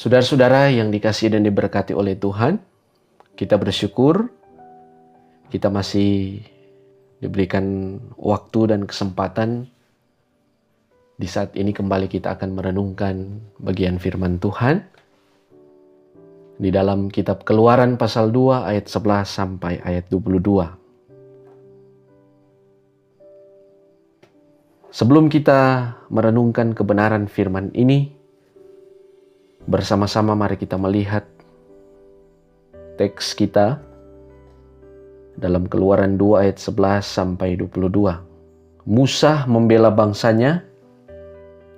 Saudara-saudara yang dikasihi dan diberkati oleh Tuhan, kita bersyukur kita masih diberikan waktu dan kesempatan di saat ini kembali kita akan merenungkan bagian firman Tuhan di dalam kitab Keluaran pasal 2 ayat 11 sampai ayat 22. Sebelum kita merenungkan kebenaran firman ini, bersama-sama mari kita melihat teks kita dalam Keluaran 2 ayat 11 sampai 22. Musa membela bangsanya,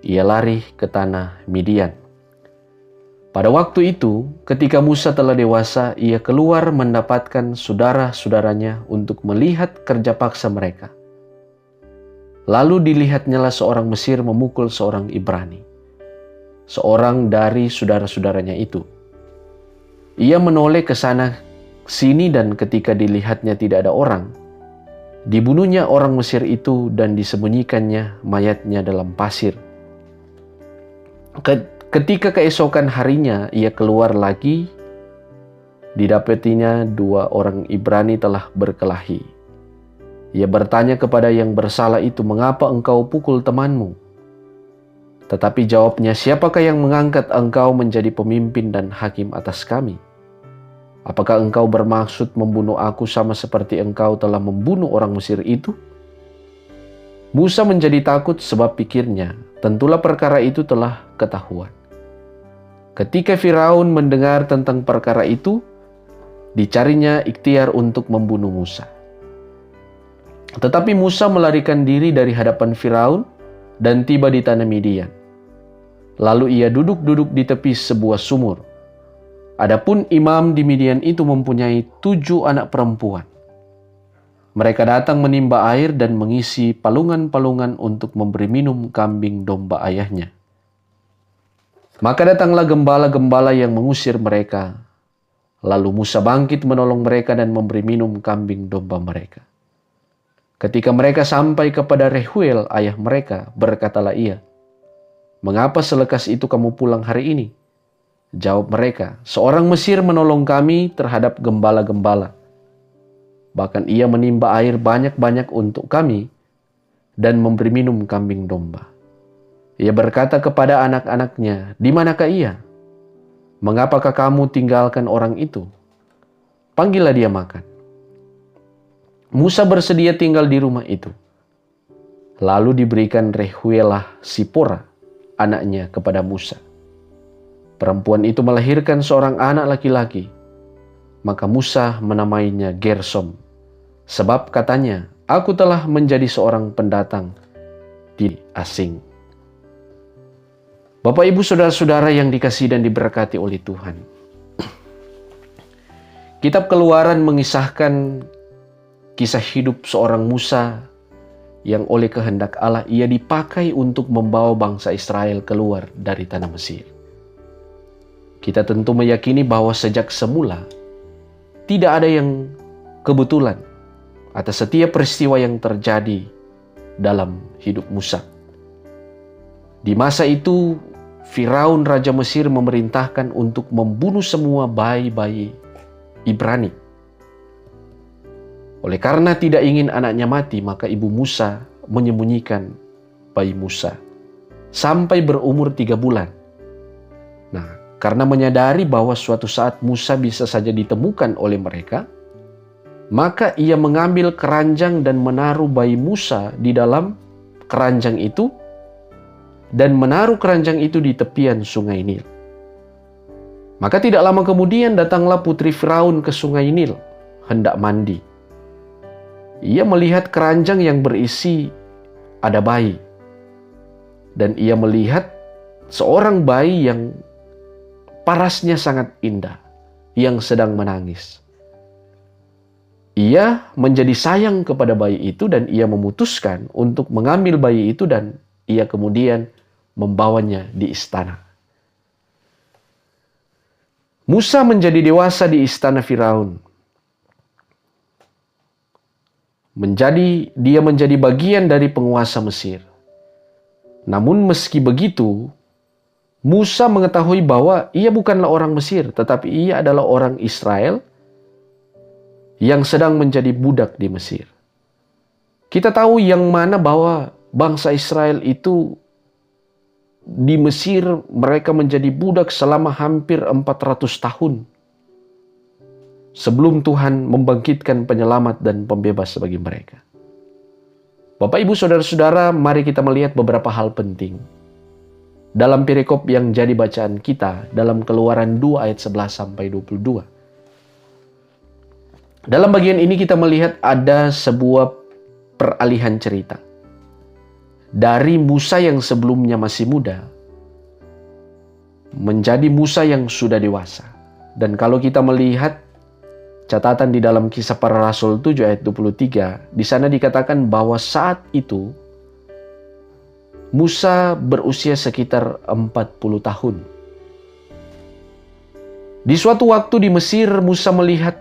ia lari ke tanah Midian. Pada waktu itu, ketika Musa telah dewasa, ia keluar mendapatkan saudara-saudaranya untuk melihat kerja paksa mereka. Lalu dilihatnyalah seorang Mesir memukul seorang Ibrani, seorang dari saudara-saudaranya itu. Ia menoleh ke sana sini dan ketika dilihatnya tidak ada orang, dibunuhnya orang Mesir itu dan disembunyikannya mayatnya dalam pasir. Ketika keesokan harinya ia keluar lagi, didapatinya dua orang Ibrani telah berkelahi. Ia bertanya kepada yang bersalah itu, "Mengapa engkau pukul temanmu?" Tetapi jawabnya, "Siapakah yang mengangkat engkau menjadi pemimpin dan hakim atas kami? Apakah engkau bermaksud membunuh aku sama seperti engkau telah membunuh orang Mesir itu?" Musa menjadi takut sebab pikirnya, tentulah perkara itu telah ketahuan. Ketika Firaun mendengar tentang perkara itu, dicarinya ikhtiar untuk membunuh Musa. Tetapi Musa melarikan diri dari hadapan Firaun dan tiba di tanah Midian. Lalu ia duduk-duduk di tepi sebuah sumur. Adapun imam di Midian itu mempunyai 7 anak perempuan. Mereka datang menimba air dan mengisi palungan-palungan untuk memberi minum kambing domba ayahnya. Maka datanglah gembala-gembala yang mengusir mereka. Lalu Musa bangkit menolong mereka dan memberi minum kambing domba mereka. Ketika mereka sampai kepada Rehuel, ayah mereka, berkatalah ia, "Mengapa selekas itu kamu pulang hari ini?" Jawab mereka, "Seorang Mesir menolong kami terhadap gembala-gembala. Bahkan ia menimba air banyak-banyak untuk kami dan memberi minum kambing domba." Ia berkata kepada anak-anaknya, "Di manakah ia? Mengapakah kamu tinggalkan orang itu? Panggillah dia makan." Musa bersedia tinggal di rumah itu. Lalu diberikan Rehuelah Sipora, anaknya, kepada Musa. Perempuan itu melahirkan seorang anak laki-laki. Maka Musa menamainya Gersom, sebab katanya, "Aku telah menjadi seorang pendatang di asing." Bapak, Ibu, saudara-saudara yang dikasihi dan diberkati oleh Tuhan. Kitab Keluaran mengisahkan kisah hidup seorang Musa yang oleh kehendak Allah ia dipakai untuk membawa bangsa Israel keluar dari tanah Mesir. Kita tentu meyakini bahwa sejak semula tidak ada yang kebetulan atas setiap peristiwa yang terjadi dalam hidup Musa. Di masa itu Firaun Raja Mesir memerintahkan untuk membunuh semua bayi-bayi Ibrani. Oleh karena tidak ingin anaknya mati, maka ibu Musa menyembunyikan bayi Musa sampai berumur 3 bulan. Nah, karena menyadari bahwa suatu saat Musa bisa saja ditemukan oleh mereka, maka ia mengambil keranjang dan menaruh bayi Musa di dalam keranjang itu dan menaruh keranjang itu di tepian sungai Nil. Maka tidak lama kemudian datanglah putri Firaun ke sungai Nil hendak mandi. Ia melihat keranjang yang berisi ada bayi. Dan ia melihat seorang bayi yang parasnya sangat indah, yang sedang menangis. Ia menjadi sayang kepada bayi itu dan ia memutuskan untuk mengambil bayi itu dan ia kemudian membawanya di istana. Musa menjadi dewasa di istana Firaun. Dia menjadi bagian dari penguasa Mesir. Namun meski begitu, Musa mengetahui bahwa ia bukanlah orang Mesir, tetapi ia adalah orang Israel yang sedang menjadi budak di Mesir. Kita tahu yang mana bahwa bangsa Israel itu di Mesir mereka menjadi budak selama hampir 400 tahun sebelum Tuhan membangkitkan penyelamat dan pembebas bagi mereka. Bapak, Ibu, Saudara-saudara, mari kita melihat beberapa hal penting dalam perikop yang jadi bacaan kita dalam Keluaran 2 ayat 11 sampai 22. Dalam bagian ini kita melihat ada sebuah peralihan cerita. Dari Musa yang sebelumnya masih muda menjadi Musa yang sudah dewasa. Dan kalau kita melihat catatan di dalam Kisah Para Rasul 7 ayat 23, di sana dikatakan bahwa saat itu Musa berusia sekitar 40 tahun. Di suatu waktu di Mesir, Musa melihat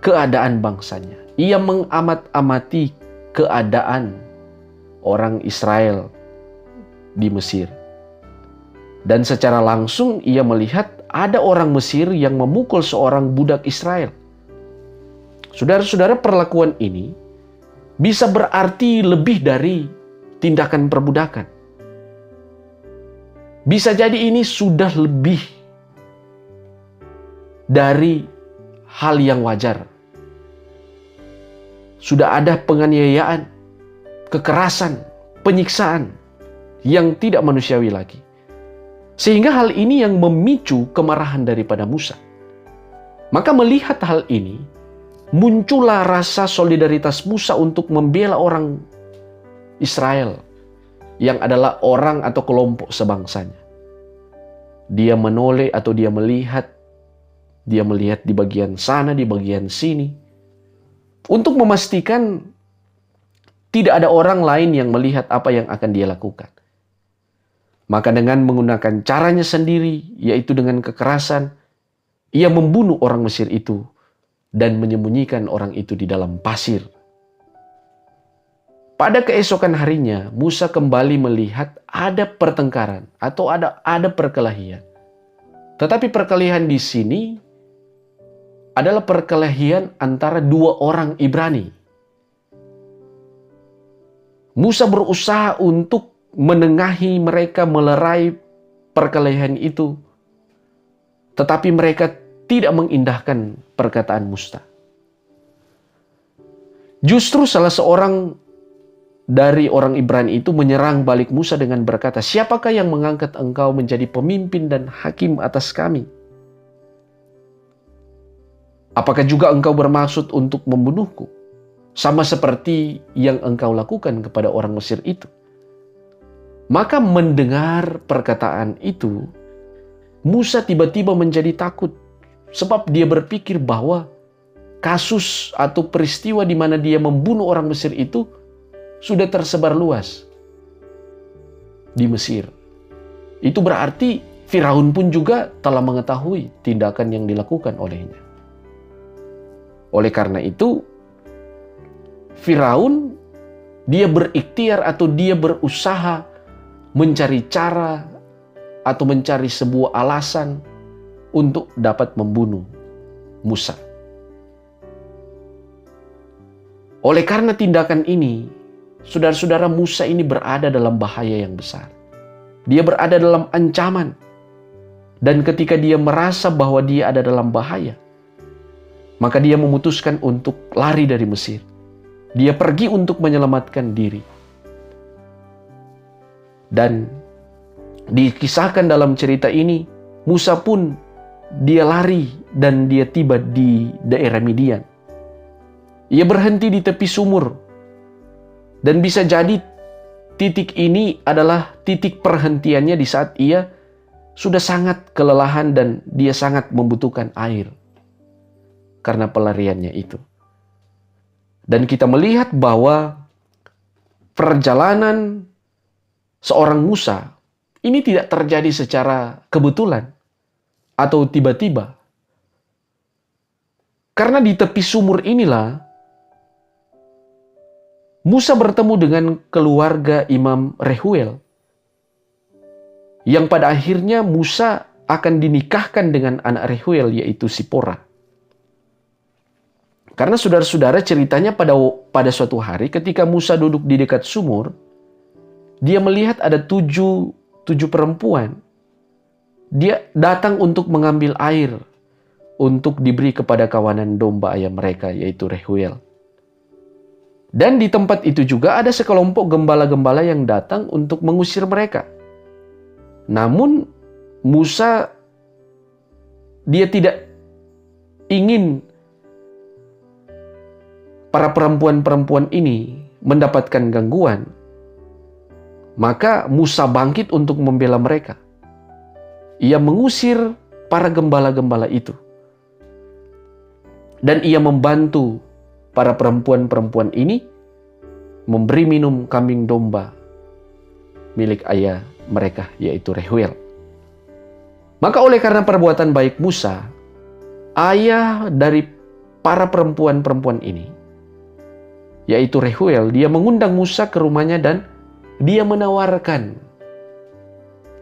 keadaan bangsanya. Ia mengamat-amati keadaan orang Israel di Mesir. Dan secara langsung ia melihat ada orang Mesir yang memukul seorang budak Israel. Saudara-saudara, perlakuan ini bisa berarti lebih dari tindakan perbudakan. Bisa jadi ini sudah lebih dari hal yang wajar. Sudah ada penganiayaan, kekerasan, penyiksaan yang tidak manusiawi lagi. Sehingga hal ini yang memicu kemarahan daripada Musa. Maka melihat hal ini, muncullah rasa solidaritas Musa untuk membela orang Israel yang adalah orang atau kelompok sebangsanya. Dia menoleh atau dia melihat di bagian sana, di bagian sini, untuk memastikan tidak ada orang lain yang melihat apa yang akan dia lakukan. Maka dengan menggunakan caranya sendiri, yaitu dengan kekerasan, ia membunuh orang Mesir itu dan menyembunyikan orang itu di dalam pasir. Pada keesokan harinya, Musa kembali melihat ada pertengkaran atau ada perkelahian. Tetapi perkelahian di sini adalah perkelahian antara dua orang Ibrani. Musa berusaha untuk menengahi mereka, melerai perkelahian itu. Tetapi mereka tidak mengindahkan perkataan Musa. Justru salah seorang dari orang Ibrani itu menyerang balik Musa dengan berkata, "Siapakah yang mengangkat engkau menjadi pemimpin dan hakim atas kami? Apakah juga engkau bermaksud untuk membunuhku, sama seperti yang engkau lakukan kepada orang Mesir itu?" Maka mendengar perkataan itu, Musa tiba-tiba menjadi takut, sebab dia berpikir bahwa kasus atau peristiwa di mana dia membunuh orang Mesir itu sudah tersebar luas di Mesir. Itu berarti Firaun pun juga telah mengetahui tindakan yang dilakukan olehnya. Oleh karena itu, Firaun dia berikhtiar atau dia berusaha mencari cara atau mencari sebuah alasan untuk dapat membunuh Musa. Oleh karena tindakan ini, saudara-saudara, Musa ini berada dalam bahaya yang besar. Dia berada dalam ancaman. Dan ketika dia merasa bahwa dia ada dalam bahaya, maka dia memutuskan untuk lari dari Mesir. Dia pergi untuk menyelamatkan diri. Dan dikisahkan dalam cerita ini, Musa pun dia lari dan dia tiba di daerah Midian. Ia berhenti di tepi sumur. Dan bisa jadi titik ini adalah titik perhentiannya di saat ia sudah sangat kelelahan dan dia sangat membutuhkan air karena pelariannya itu. Dan kita melihat bahwa perjalanan seorang Musa ini tidak terjadi secara kebetulan atau tiba-tiba. Karena di tepi sumur inilah Musa bertemu dengan keluarga Imam Rehuel yang pada akhirnya Musa akan dinikahkan dengan anak Reuel, yaitu Sipora. Karena saudara-saudara, ceritanya pada suatu hari ketika Musa duduk di dekat sumur, dia melihat ada tujuh perempuan. Dia datang untuk mengambil air untuk diberi kepada kawanan domba ayam mereka, yaitu Reuel. Dan di tempat itu juga ada sekelompok gembala-gembala yang datang untuk mengusir mereka. Namun Musa, dia tidak ingin para perempuan-perempuan ini mendapatkan gangguan. Maka Musa bangkit untuk membela mereka. Ia mengusir para gembala-gembala itu. Dan ia membantu para perempuan-perempuan ini memberi minum kambing domba milik ayah mereka, yaitu Reuel. Maka oleh karena perbuatan baik Musa, ayah dari para perempuan-perempuan ini, yaitu Reuel, dia mengundang Musa ke rumahnya dan dia menawarkan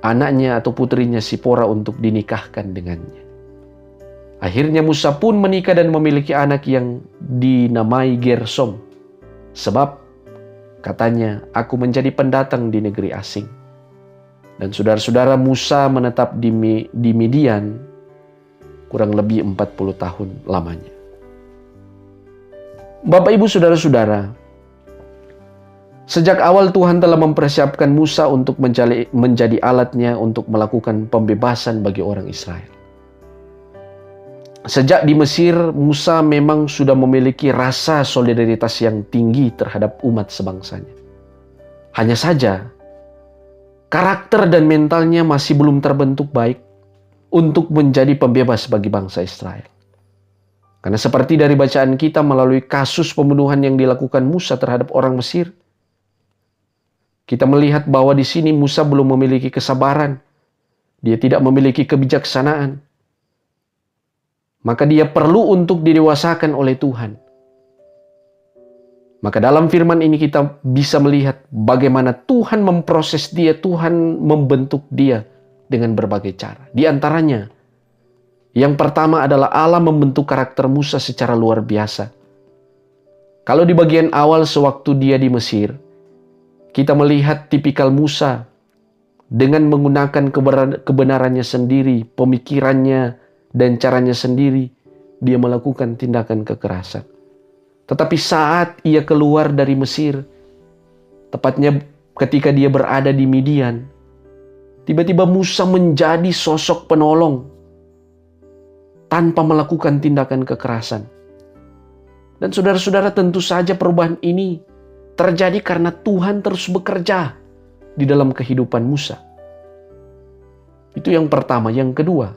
anaknya atau putrinya Sipora untuk dinikahkan dengannya. Akhirnya Musa pun menikah dan memiliki anak yang dinamai Gersom. Sebab katanya, aku menjadi pendatang di negeri asing. Dan saudara-saudara, Musa menetap di Midian kurang lebih 40 tahun lamanya. Bapak, Ibu, saudara-saudara, sejak awal Tuhan telah mempersiapkan Musa untuk menjadi alatnya untuk melakukan pembebasan bagi orang Israel. Sejak di Mesir, Musa memang sudah memiliki rasa solidaritas yang tinggi terhadap umat sebangsanya. Hanya saja, karakter dan mentalnya masih belum terbentuk baik untuk menjadi pembebas bagi bangsa Israel. Karena seperti dari bacaan kita melalui kasus pembunuhan yang dilakukan Musa terhadap orang Mesir, kita melihat bahwa di sini Musa belum memiliki kesabaran. Dia tidak memiliki kebijaksanaan. Maka dia perlu untuk didewasakan oleh Tuhan. Maka dalam firman ini kita bisa melihat bagaimana Tuhan memproses dia, Tuhan membentuk dia dengan berbagai cara. Di antaranya, yang pertama adalah Allah membentuk karakter Musa secara luar biasa. Kalau di bagian awal sewaktu dia di Mesir, kita melihat tipikal Musa dengan menggunakan kebenarannya sendiri, pemikirannya, dan caranya sendiri, dia melakukan tindakan kekerasan. Tetapi saat ia keluar dari Mesir, tepatnya ketika dia berada di Midian, tiba-tiba Musa menjadi sosok penolong tanpa melakukan tindakan kekerasan. Dan saudara-saudara, tentu saja perubahan ini terjadi karena Tuhan terus bekerja di dalam kehidupan Musa. Itu yang pertama. Yang kedua,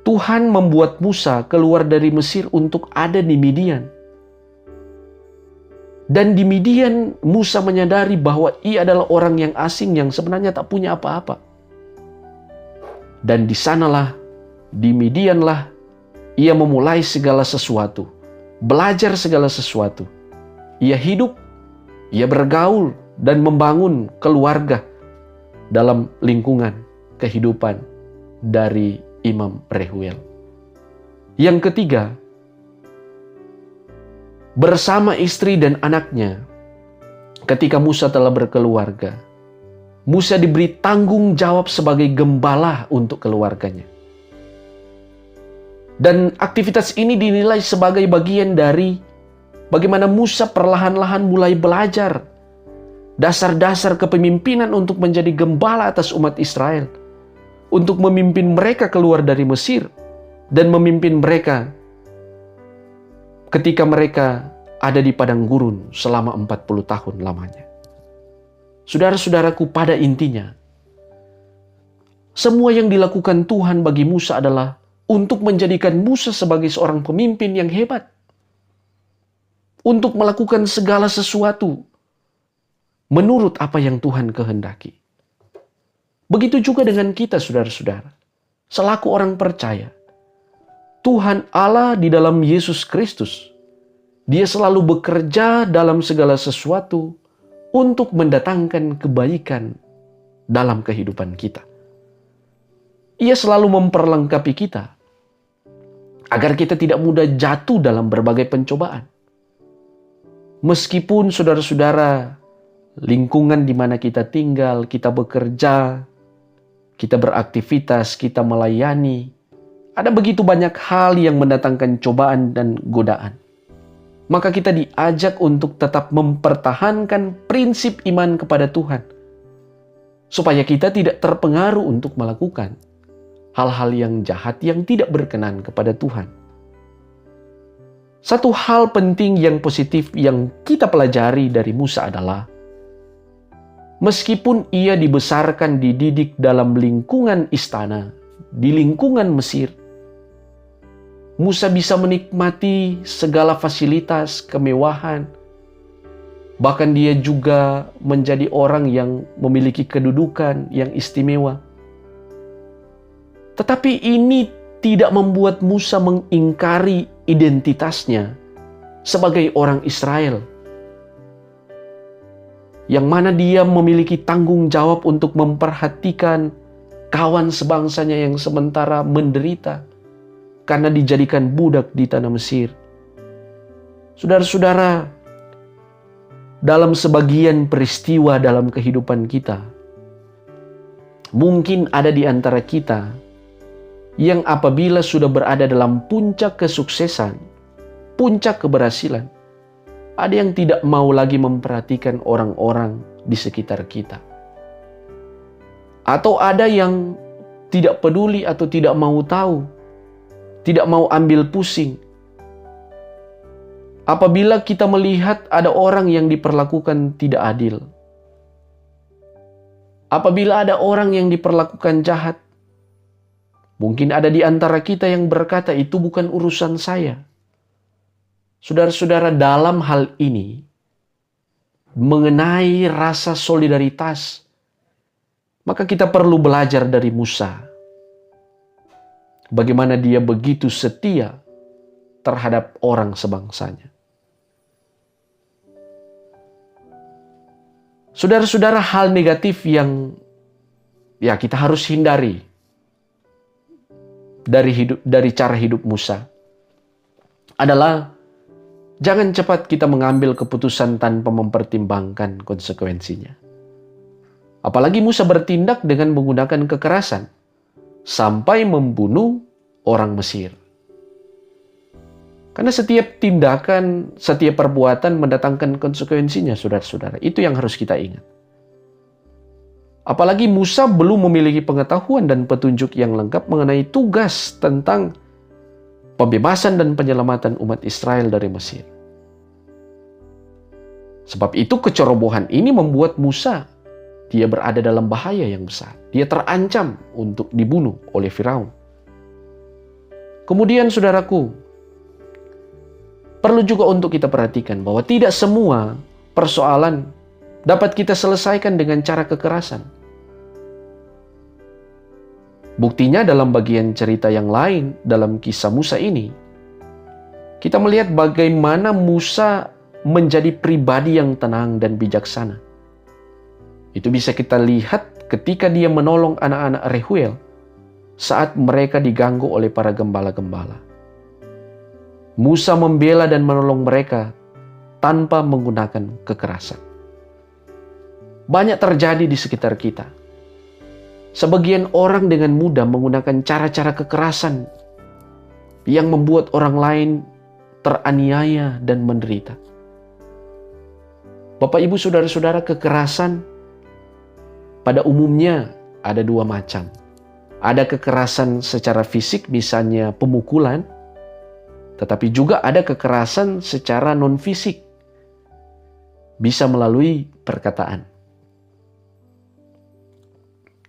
Tuhan membuat Musa keluar dari Mesir untuk ada di Midian. Dan di Midian, Musa menyadari bahwa ia adalah orang yang asing yang sebenarnya tak punya apa-apa. Dan di sanalah, di Midianlah, ia memulai segala sesuatu. Belajar segala sesuatu. Ia hidup, ia bergaul, dan membangun keluarga dalam lingkungan kehidupan dari Imam Reuel. Yang ketiga, bersama istri dan anaknya, ketika Musa telah berkeluarga, Musa diberi tanggung jawab sebagai gembala untuk keluarganya. Dan aktivitas ini dinilai sebagai bagian dari bagaimana Musa perlahan-lahan mulai belajar dasar-dasar kepemimpinan untuk menjadi gembala atas umat Israel, untuk memimpin mereka keluar dari Mesir dan memimpin mereka ketika mereka ada di padang gurun selama 40 tahun lamanya. Saudara-saudaraku, pada intinya, semua yang dilakukan Tuhan bagi Musa adalah untuk menjadikan Musa sebagai seorang pemimpin yang hebat, untuk melakukan segala sesuatu menurut apa yang Tuhan kehendaki. Begitu juga dengan kita, saudara-saudara. Selaku orang percaya, Tuhan Allah di dalam Yesus Kristus, Dia selalu bekerja dalam segala sesuatu untuk mendatangkan kebaikan dalam kehidupan kita. Ia selalu memperlengkapi kita agar kita tidak mudah jatuh dalam berbagai pencobaan. Meskipun saudara-saudara, lingkungan di mana kita tinggal, kita bekerja, kita beraktivitas, kita melayani, ada begitu banyak hal yang mendatangkan cobaan dan godaan. Maka kita diajak untuk tetap mempertahankan prinsip iman kepada Tuhan, supaya kita tidak terpengaruh untuk melakukan hal-hal yang jahat yang tidak berkenan kepada Tuhan. Satu hal penting yang positif yang kita pelajari dari Musa adalah, meskipun ia dibesarkan dididik dalam lingkungan istana, di lingkungan Mesir, Musa bisa menikmati segala fasilitas, kemewahan. Bahkan dia juga menjadi orang yang memiliki kedudukan yang istimewa. Tetapi ini tidak membuat Musa mengingkari identitasnya sebagai orang Israel, yang mana dia memiliki tanggung jawab untuk memperhatikan kawan sebangsanya yang sementara menderita karena dijadikan budak di tanah Mesir. Saudara-saudara, dalam sebagian peristiwa dalam kehidupan kita, mungkin ada di antara kita yang apabila sudah berada dalam puncak kesuksesan, puncak keberhasilan, ada yang tidak mau lagi memperhatikan orang-orang di sekitar kita. Atau ada yang tidak peduli atau tidak mau tahu, tidak mau ambil pusing. Apabila kita melihat ada orang yang diperlakukan tidak adil, apabila ada orang yang diperlakukan jahat, mungkin ada di antara kita yang berkata, itu bukan urusan saya. Saudara-saudara, dalam hal ini, mengenai rasa solidaritas, maka kita perlu belajar dari Musa. Bagaimana dia begitu setia terhadap orang sebangsanya. Saudara-saudara, hal negatif yang kita harus hindari dari cara hidup Musa adalah jangan cepat kita mengambil keputusan tanpa mempertimbangkan konsekuensinya. Apalagi Musa bertindak dengan menggunakan kekerasan sampai membunuh orang Mesir. Karena setiap tindakan, setiap perbuatan mendatangkan konsekuensinya, saudara-saudara. Itu yang harus kita ingat. Apalagi Musa belum memiliki pengetahuan dan petunjuk yang lengkap mengenai tugas tentang pembebasan dan penyelamatan umat Israel dari Mesir. Sebab itu kecerobohan ini membuat Musa, dia berada dalam bahaya yang besar. Dia terancam untuk dibunuh oleh Firaun. Kemudian saudaraku, perlu juga untuk kita perhatikan bahwa tidak semua persoalan dapat kita selesaikan dengan cara kekerasan. Buktinya dalam bagian cerita yang lain dalam kisah Musa ini, kita melihat bagaimana Musa menjadi pribadi yang tenang dan bijaksana. Itu bisa kita lihat ketika dia menolong anak-anak Reuel saat mereka diganggu oleh para gembala-gembala. Musa membela dan menolong mereka tanpa menggunakan kekerasan. Banyak terjadi di sekitar kita. Sebagian orang dengan mudah menggunakan cara-cara kekerasan yang membuat orang lain teraniaya dan menderita. Bapak, Ibu, saudara-saudara, kekerasan pada umumnya ada dua macam. Ada kekerasan secara fisik, misalnya pemukulan, tetapi juga ada kekerasan secara non-fisik, bisa melalui perkataan.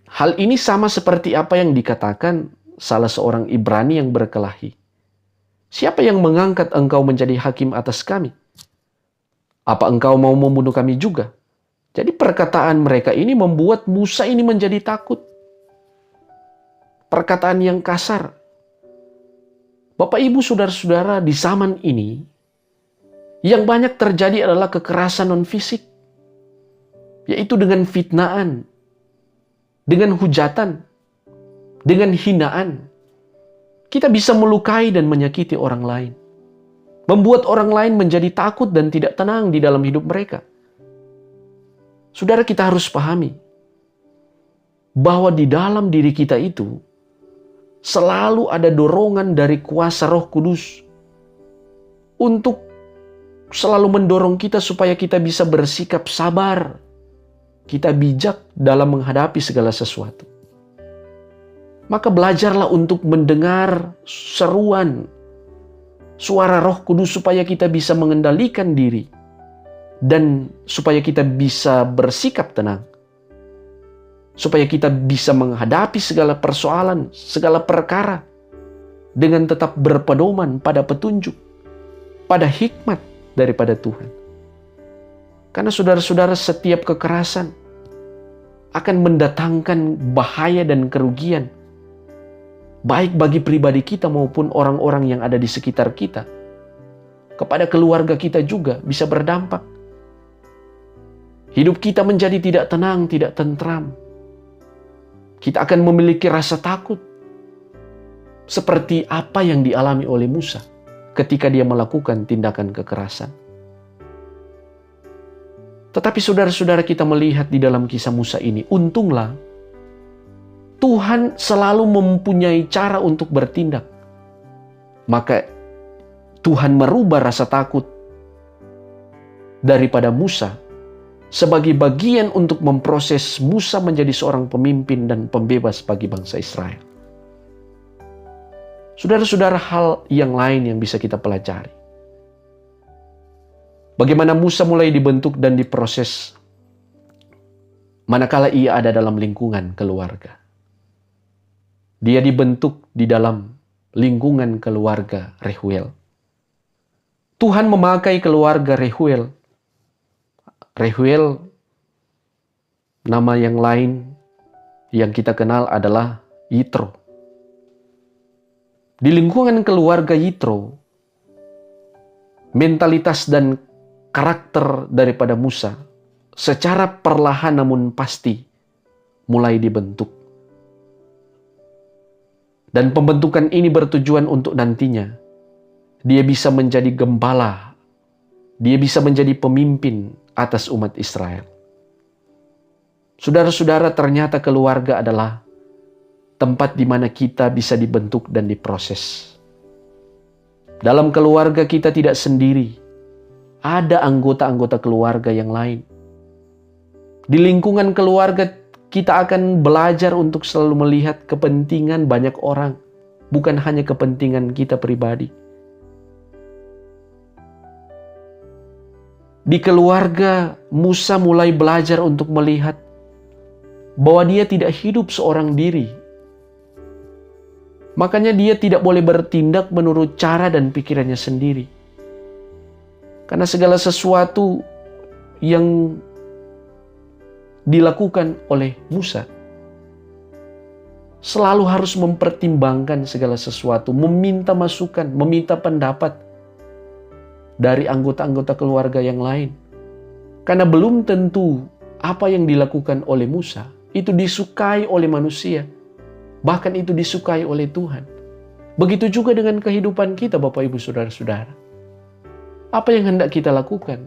Hal ini sama seperti apa yang dikatakan salah seorang Ibrani yang berkelahi. Siapa yang mengangkat engkau menjadi hakim atas kami? Apa engkau mau membunuh kami juga? Jadi perkataan mereka ini membuat Musa ini menjadi takut. Perkataan yang kasar. Bapak, Ibu, saudara-saudara, di zaman ini yang banyak terjadi adalah kekerasan non-fisik, yaitu dengan fitnaan, dengan hujatan, dengan hinaan, kita bisa melukai dan menyakiti orang lain. Membuat orang lain menjadi takut dan tidak tenang di dalam hidup mereka. Saudara, kita harus pahami bahwa di dalam diri kita itu selalu ada dorongan dari kuasa Roh Kudus untuk selalu mendorong kita supaya kita bisa bersikap sabar, kita bijak dalam menghadapi segala sesuatu. Maka belajarlah untuk mendengar seruan suara Roh Kudus supaya kita bisa mengendalikan diri dan supaya kita bisa bersikap tenang. Supaya kita bisa menghadapi segala persoalan, segala perkara dengan tetap berpedoman pada petunjuk, pada hikmat daripada Tuhan. Karena saudara-saudara, setiap kekerasan akan mendatangkan bahaya dan kerugian, baik bagi pribadi kita maupun orang-orang yang ada di sekitar kita. Kepada keluarga kita juga bisa berdampak. Hidup kita menjadi tidak tenang, tidak tentram. Kita akan memiliki rasa takut. Seperti apa yang dialami oleh Musa ketika dia melakukan tindakan kekerasan. Tetapi saudara-saudara, kita melihat di dalam kisah Musa ini, untunglah Tuhan selalu mempunyai cara untuk bertindak. Maka Tuhan merubah rasa takut daripada Musa sebagai bagian untuk memproses Musa menjadi seorang pemimpin dan pembebas bagi bangsa Israel. Saudara-saudara, hal yang lain yang bisa kita pelajari. Bagaimana Musa mulai dibentuk dan diproses manakala ia ada dalam lingkungan keluarga. Dia dibentuk di dalam lingkungan keluarga Rehuel. Tuhan memakai keluarga Rehuel. Rehuel, nama yang lain yang kita kenal adalah Yitro. Di lingkungan keluarga Yitro, mentalitas dan karakter daripada Musa secara perlahan namun pasti mulai dibentuk. Dan pembentukan ini bertujuan untuk nantinya dia bisa menjadi gembala, dia bisa menjadi pemimpin atas umat Israel. Saudara-saudara, ternyata keluarga adalah tempat di mana kita bisa dibentuk dan diproses. Dalam keluarga kita tidak sendiri, ada anggota-anggota keluarga yang lain. Di lingkungan keluarga kita akan belajar untuk selalu melihat kepentingan banyak orang, bukan hanya kepentingan kita pribadi. Di keluarga, Musa mulai belajar untuk melihat bahwa dia tidak hidup seorang diri. Makanya dia tidak boleh bertindak menurut cara dan pikirannya sendiri. Karena segala sesuatu yang dilakukan oleh Musa selalu harus mempertimbangkan segala sesuatu, meminta masukan, meminta pendapat dari anggota-anggota keluarga yang lain. Karena belum tentu apa yang dilakukan oleh Musa itu disukai oleh manusia, bahkan itu disukai oleh Tuhan. Begitu juga dengan kehidupan kita, Bapak Ibu Saudara-saudara. Apa yang hendak kita lakukan?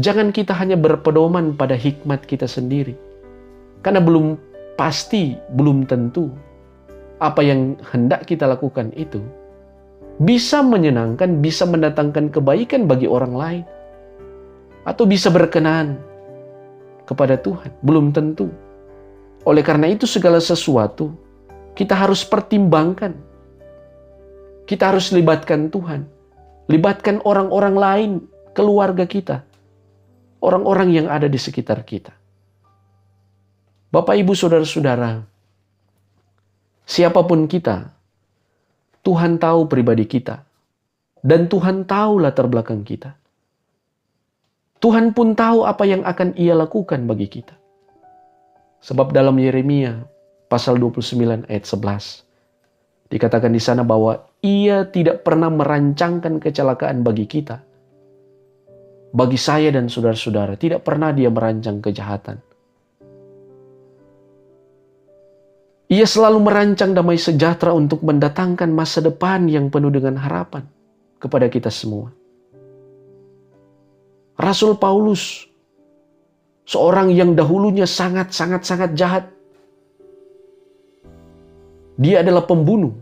Jangan kita hanya berpedoman pada hikmat kita sendiri. Karena belum pasti, belum tentu apa yang hendak kita lakukan itu bisa menyenangkan, bisa mendatangkan kebaikan bagi orang lain. Atau bisa berkenan kepada Tuhan. Belum tentu. Oleh karena itu segala sesuatu kita harus pertimbangkan. Kita harus libatkan Tuhan. Libatkan orang-orang lain, keluarga kita. Orang-orang yang ada di sekitar kita. Bapak, Ibu, Saudara-saudara, siapapun kita, Tuhan tahu pribadi kita. Dan Tuhan tahu latar belakang kita. Tuhan pun tahu apa yang akan Ia lakukan bagi kita. Sebab dalam Yeremia pasal 29 ayat 11, dikatakan di sana bahwa Ia tidak pernah merancangkan kecelakaan bagi kita. Bagi saya dan saudara-saudara, tidak pernah Dia merancang kejahatan. Ia selalu merancang damai sejahtera untuk mendatangkan masa depan yang penuh dengan harapan kepada kita semua. Rasul Paulus, seorang yang dahulunya sangat jahat. Dia adalah pembunuh.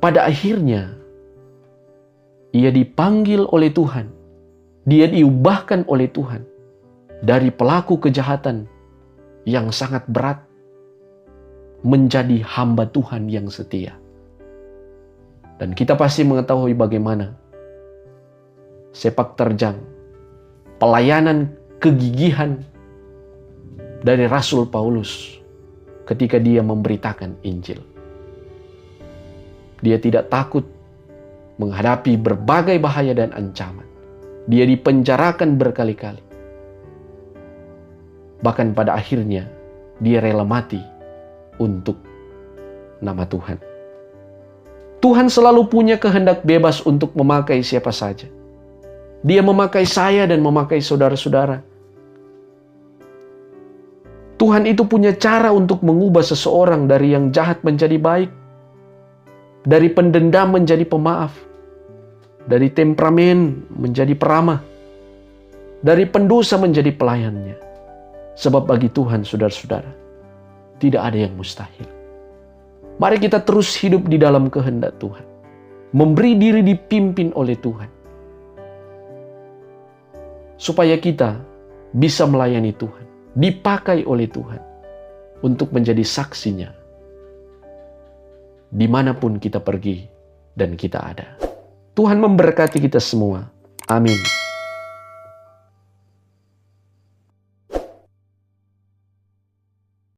Pada akhirnya, ia dipanggil oleh Tuhan. Dia diubahkan oleh Tuhan dari pelaku kejahatan yang sangat berat menjadi hamba Tuhan yang setia. Dan kita pasti mengetahui bagaimana sepak terjang, pelayanan kegigihan dari Rasul Paulus ketika dia memberitakan Injil. Dia tidak takut menghadapi berbagai bahaya dan ancaman. Dia dipenjarakan berkali-kali. Bahkan pada akhirnya dia rela mati untuk nama Tuhan. Tuhan selalu punya kehendak bebas untuk memakai siapa saja. Dia memakai saya dan memakai saudara-saudara. Tuhan itu punya cara untuk mengubah seseorang dari yang jahat menjadi baik, dari pendendam menjadi pemaaf, dari temperamen menjadi peramah, dari pendosa menjadi pelayannya. Sebab bagi Tuhan, saudara-saudara, tidak ada yang mustahil. Mari kita terus hidup di dalam kehendak Tuhan, memberi diri dipimpin oleh Tuhan, supaya kita bisa melayani Tuhan, dipakai oleh Tuhan untuk menjadi saksinya dimanapun kita pergi dan kita ada. Tuhan memberkati kita semua. Amin.